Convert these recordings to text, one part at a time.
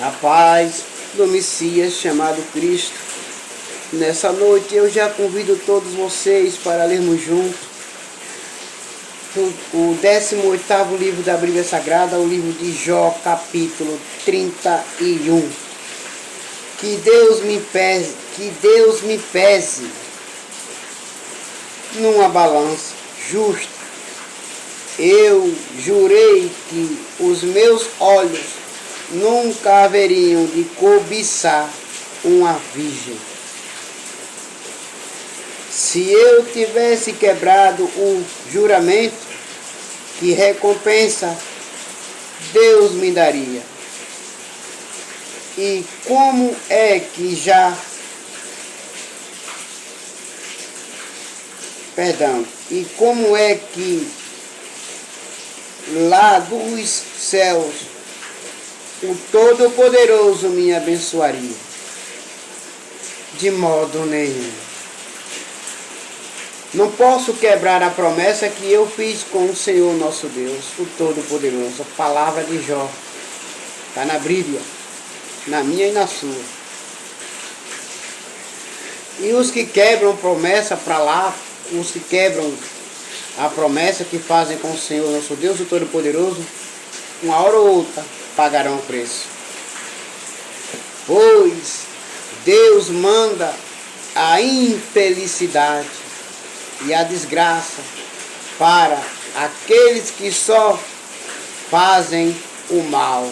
A paz do Messias chamado Cristo. Nessa noite eu já convido todos vocês para lermos juntos o 18º livro da Bíblia Sagrada, o livro de Jó, capítulo 31. Que Deus me pese numa balança justa. Eu jurei que os meus olhos nunca haveriam de cobiçar uma virgem. Se eu tivesse quebrado o juramento, que recompensa Deus me daria? E como é que lá dos céus o Todo-Poderoso me abençoaria? De modo nenhum. Não posso quebrar a promessa que eu fiz com o Senhor nosso Deus, o Todo-Poderoso. A palavra de Jó está na Bíblia, na minha e na sua. E os que quebram promessa para lá, os que quebram a promessa que fazem com o Senhor nosso Deus, o Todo-Poderoso, uma hora ou outra pagarão o preço. Pois Deus manda a infelicidade e a desgraça para aqueles que só fazem o mal.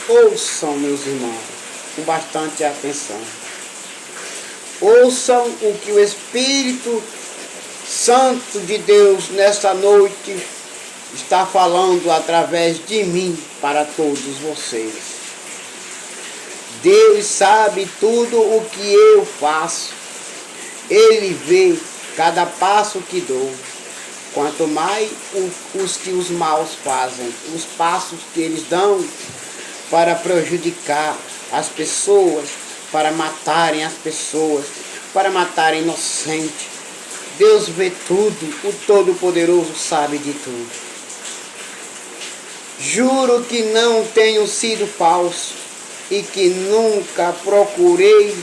Ouçam, meus irmãos, com bastante atenção. Ouçam o que o Espírito Santo de Deus nesta noite está falando através de mim para todos vocês. Deus sabe tudo o que eu faço. Ele vê cada passo que dou. Quanto mais os que os maus fazem, os passos que eles dão para prejudicar as pessoas, para matarem as pessoas, para matarem inocentes. Deus vê tudo, o Todo-Poderoso sabe de tudo. Juro que não tenho sido falso e que nunca procurei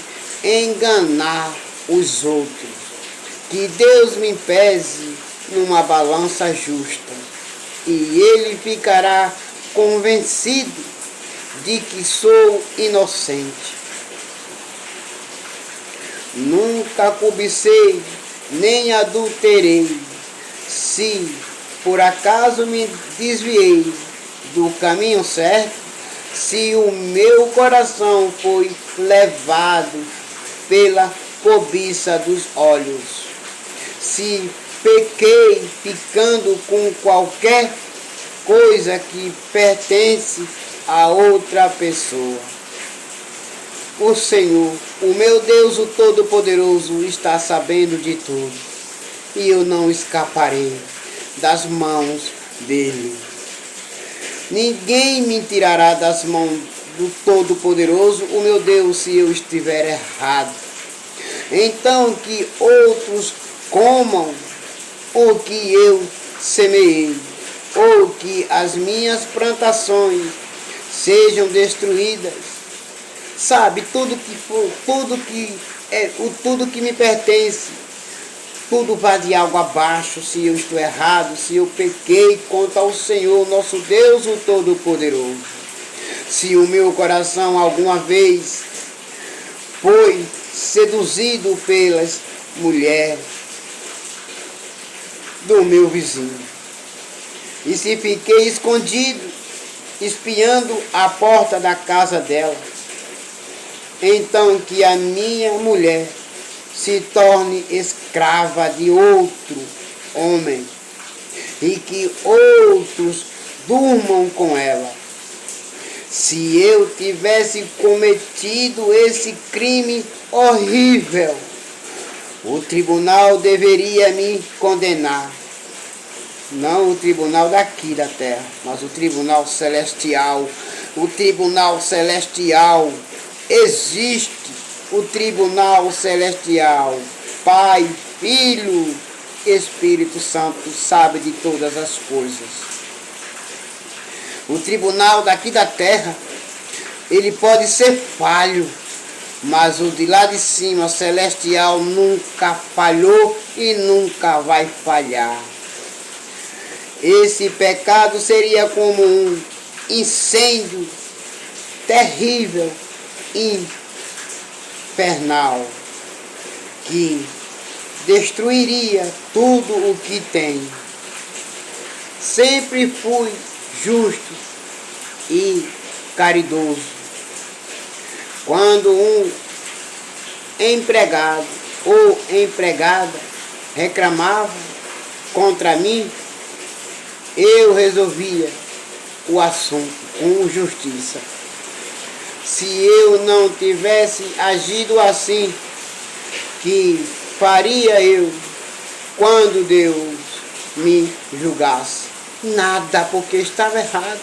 enganar os outros. Que Deus me pese numa balança justa e Ele ficará convencido de que sou inocente. Nunca cobicei nem adulterei. Se por acaso me desviei do caminho certo, se o meu coração foi levado pela cobiça dos olhos, se pequei ficando com qualquer coisa que pertence a outra pessoa, o Senhor, o meu Deus, o Todo-Poderoso, está sabendo de tudo, e eu não escaparei das mãos dele. Ninguém me tirará das mãos do Todo-Poderoso, o meu Deus, se eu estiver errado. Então que outros comam o que eu semeei, ou que as minhas plantações sejam destruídas. Sabe, tudo que me pertence, tudo vai de água abaixo se eu estou errado, se eu pequei contra o Senhor, nosso Deus, o Todo-Poderoso. Se o meu coração alguma vez foi seduzido pelas mulheres do meu vizinho, e se fiquei escondido, espiando a porta da casa dela, então que a minha mulher se torne escrava de outro homem e que outros durmam com ela. Se eu tivesse cometido esse crime horrível, o tribunal deveria me condenar. Não o tribunal daqui da terra, mas o tribunal celestial. O tribunal celestial existe. O tribunal celestial, Pai, Filho, Espírito Santo, sabe de todas as coisas. O tribunal daqui da terra ele pode ser falho, mas o de lá de cima, celestial, nunca falhou e nunca vai falhar. Esse pecado seria como um incêndio terrível, infernal, que destruiria tudo o que tem. Sempre fui justo e caridoso. Quando um empregado ou empregada reclamava contra mim, eu resolvia o assunto com justiça. Se eu não tivesse agido assim, que faria eu quando Deus me julgasse? Nada, porque estava errado.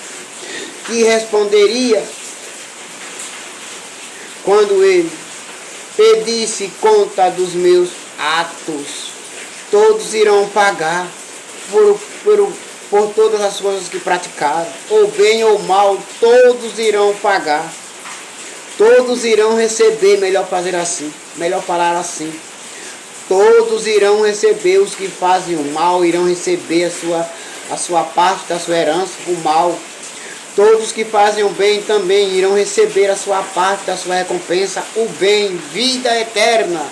Que responderia quando ele pedisse conta dos meus atos? Todos irão pagar por todas as coisas que praticaram, ou bem ou mal, todos irão pagar. Todos irão receber, melhor fazer assim, melhor falar assim. Todos irão receber, os que fazem o mal irão receber a sua parte da sua herança, o mal. Todos que fazem o bem também irão receber a sua parte da sua recompensa, o bem, vida eterna.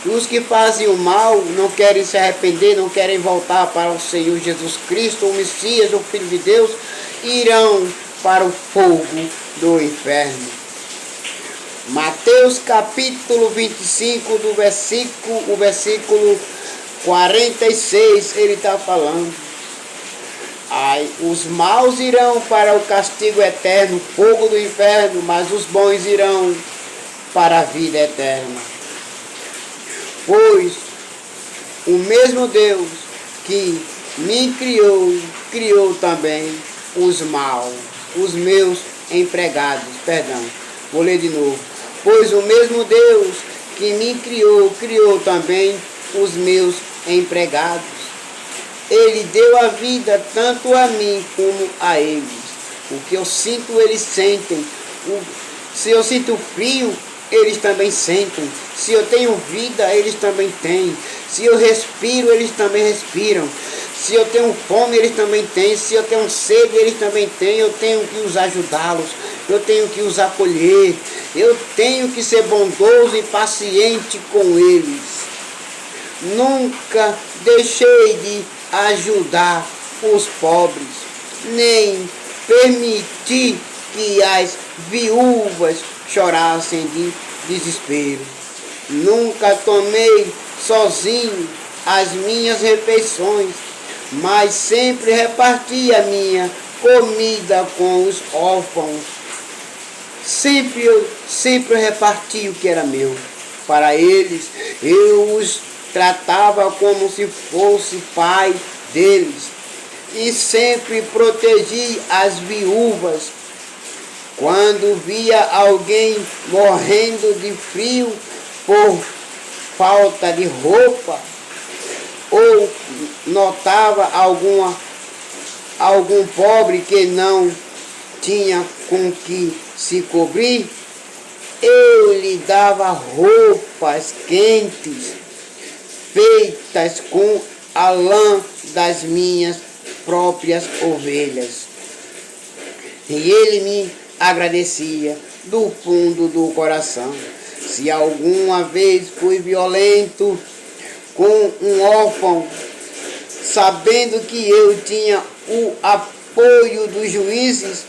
E os que fazem o mal não querem se arrepender, não querem voltar para o Senhor Jesus Cristo, o Messias, o Filho de Deus, irão para o fogo do inferno. Mateus capítulo 25, o versículo 46, ele está falando. Os maus irão para o castigo eterno, fogo do inferno, mas os bons irão para a vida eterna. Pois o mesmo Deus que me criou, criou também os maus, os meus empregados. Perdão, vou ler de novo. Pois o mesmo Deus que me criou, criou também os meus empregados. Ele deu a vida tanto a mim como a eles. O que eu sinto, eles sentem. Se eu sinto frio, eles também sentem. Se eu tenho vida, eles também têm. Se eu respiro, eles também respiram. Se eu tenho fome, eles também têm. Se eu tenho sede, eles também têm. Eu tenho que os ajudá-los. Eu tenho que os acolher. Eu tenho que ser bondoso e paciente com eles. Nunca deixei de ajudar os pobres, nem permiti que as viúvas chorassem de desespero. Nunca tomei sozinho as minhas refeições, mas sempre reparti a minha comida com os órfãos. Sempre reparti o que era meu. Para eles, eu os tratava como se fosse pai deles. E sempre protegi as viúvas. Quando via alguém morrendo de frio por falta de roupa, ou notava algum pobre que não tinha com que se cobrir, eu lhe dava roupas quentes, feitas com a lã das minhas próprias ovelhas. E ele me agradecia do fundo do coração. Se alguma vez fui violento com um órfão, sabendo que eu tinha o apoio dos juízes,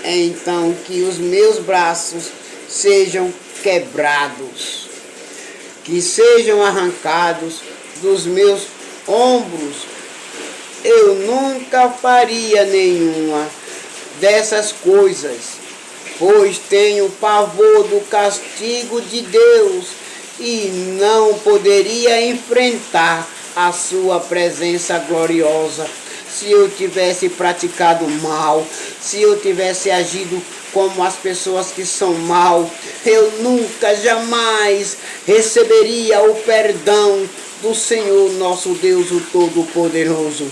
então que os meus braços sejam quebrados, que sejam arrancados dos meus ombros. Eu nunca faria nenhuma dessas coisas, pois tenho pavor do castigo de Deus e não poderia enfrentar a sua presença gloriosa se eu tivesse praticado mal, se eu tivesse agido como as pessoas que são mal. Eu nunca, jamais receberia o perdão do Senhor nosso Deus, o Todo-Poderoso.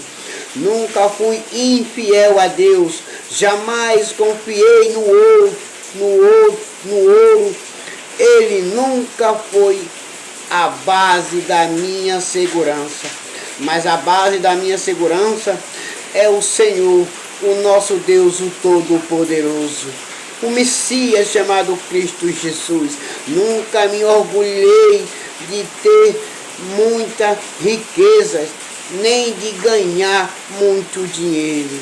Nunca fui infiel a Deus, Jamais confiei no ouro. Ele nunca foi a base da minha segurança. Mas a base da minha segurança é o Senhor, o nosso Deus, o Todo-Poderoso. O Messias chamado Cristo Jesus. Nunca me orgulhei de ter muita riqueza, nem de ganhar muito dinheiro.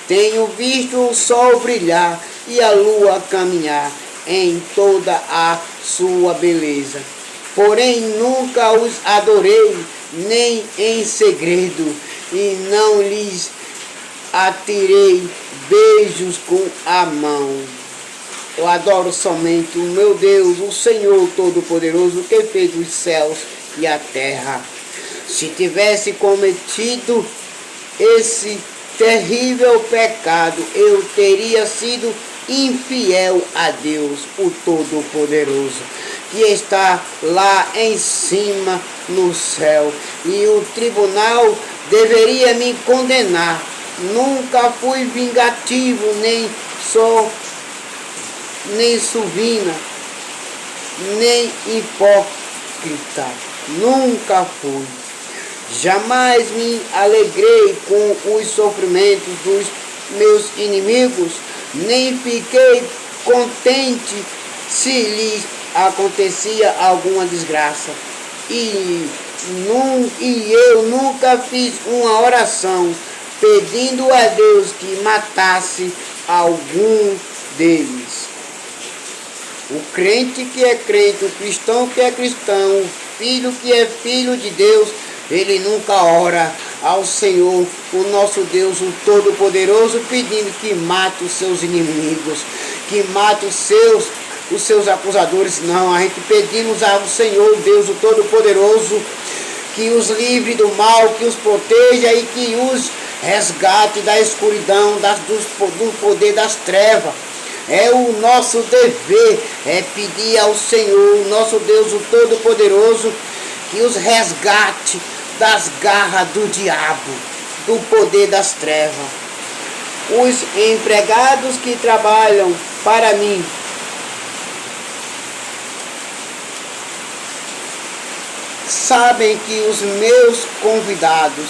Tenho visto o sol brilhar e a lua caminhar em toda a sua beleza. Porém nunca os adorei, nem em segredo, e não lhes atirei beijos com a mão. Eu adoro somente o meu Deus, o Senhor Todo-Poderoso, que fez os céus e a terra. Se tivesse cometido esse terrível pecado, eu teria sido infiel a Deus, o Todo-Poderoso, que está lá em cima no céu, e o tribunal deveria me condenar. Nunca fui vingativo, nem suvina, nem hipócrita. Nunca fui. Jamais me alegrei com os sofrimentos dos meus inimigos, nem fiquei contente se lhes acontecia alguma desgraça. E eu nunca fiz uma oração pedindo a Deus que matasse algum deles. O crente que é crente, o cristão que é cristão, o filho que é filho de Deus, ele nunca ora ao Senhor, o nosso Deus, o Todo-Poderoso, pedindo que mate os seus inimigos, que mate os seus acusadores. Não, a gente pedimos ao Senhor, Deus, o Todo-Poderoso, que os livre do mal, que os proteja e que os resgate da escuridão, do poder das trevas. É o nosso dever, é pedir ao Senhor, o nosso Deus, o Todo-Poderoso, que os resgate das garras do diabo, do poder das trevas. Os empregados que trabalham para mim sabem que os meus convidados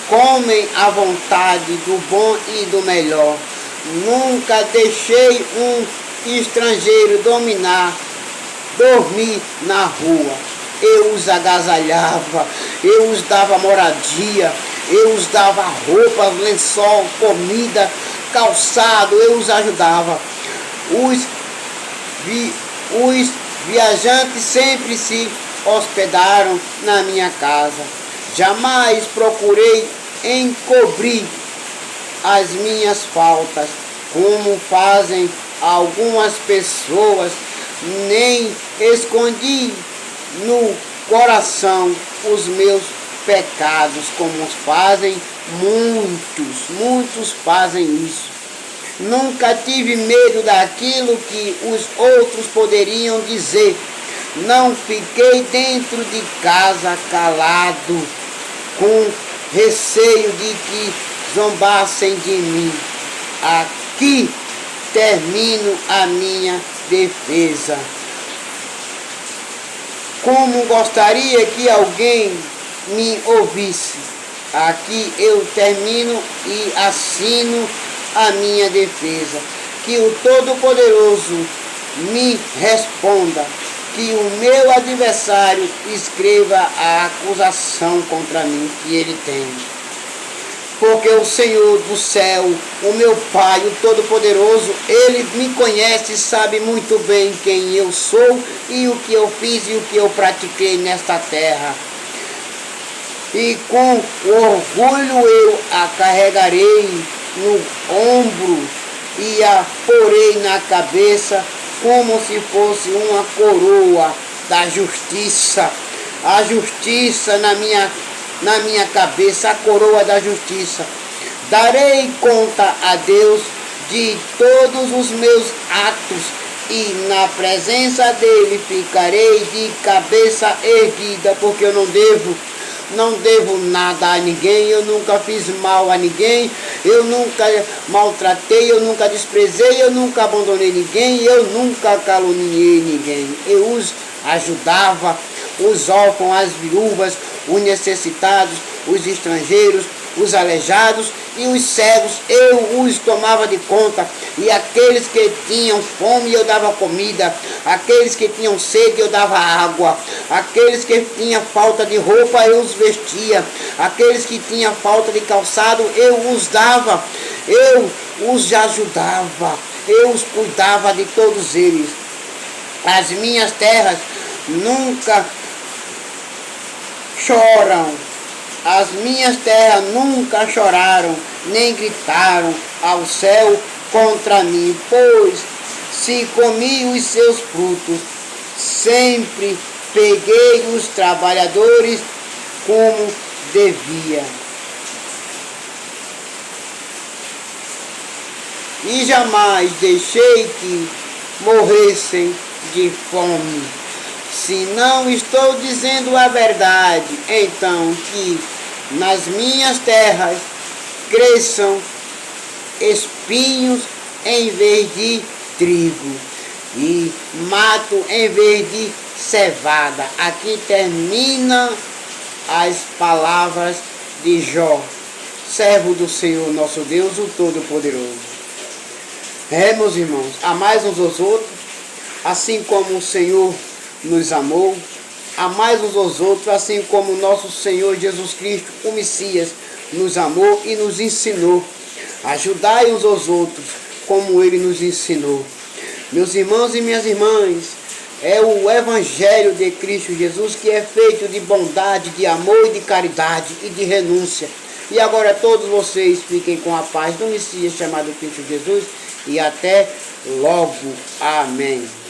comem à vontade do bom e do melhor. Nunca deixei um estrangeiro dormir na rua. Eu os agasalhava, eu os dava moradia, eu os dava roupa, lençol, comida, calçado, eu os ajudava. Os viajantes sempre se hospedaram na minha casa. Jamais procurei encobrir as minhas faltas, como fazem algumas pessoas, nem escondi no coração os meus pecados, como fazem muitos fazem isso. Nunca tive medo daquilo que os outros poderiam dizer. Não fiquei dentro de casa calado, com receio de que zombassem de mim. Aqui termino a minha defesa. Como gostaria que alguém me ouvisse. Aqui eu termino e assino a minha defesa. Que o Todo-Poderoso me responda. Que o meu adversário escreva a acusação contra mim que ele tem. Porque o Senhor do céu, o meu Pai, o Todo-Poderoso, Ele me conhece e sabe muito bem quem eu sou e o que eu fiz e o que eu pratiquei nesta terra. E com orgulho eu a carregarei no ombro e a porei na cabeça como se fosse uma coroa da justiça. A justiça na minha cabeça, a coroa da justiça. Darei conta a Deus de todos os meus atos e na presença dele ficarei de cabeça erguida, porque eu não devo nada a ninguém, eu nunca fiz mal a ninguém, eu nunca maltratei, eu nunca desprezei, eu nunca abandonei ninguém, eu nunca caluniei ninguém. Eu os ajudava, os órfãos, as viúvas, os necessitados, os estrangeiros, os aleijados e os cegos, eu os tomava de conta. E aqueles que tinham fome, eu dava comida. Aqueles que tinham sede, eu dava água. Aqueles que tinham falta de roupa, eu os vestia. Aqueles que tinham falta de calçado, eu os dava. Eu os ajudava. Eu os cuidava de todos eles. As minhas terras nunca choram. As minhas terras nunca choraram, nem gritaram ao céu contra mim, pois se comi os seus frutos, sempre peguei os trabalhadores como devia. E jamais deixei que morressem de fome. Se não estou dizendo a verdade, então que nas minhas terras cresçam espinhos em vez de trigo e mato em vez de cevada. Aqui termina as palavras de Jó, servo do Senhor nosso Deus, o Todo-Poderoso. Meus irmãos, amai uns aos outros, assim como o Senhor nos amou, amai uns aos outros, assim como nosso Senhor Jesus Cristo, o Messias, nos amou e nos ensinou. Ajudai uns aos outros, como Ele nos ensinou. Meus irmãos e minhas irmãs, é o Evangelho de Cristo Jesus que é feito de bondade, de amor e de caridade e de renúncia. E agora todos vocês fiquem com a paz do Messias chamado Cristo Jesus e até logo. Amém.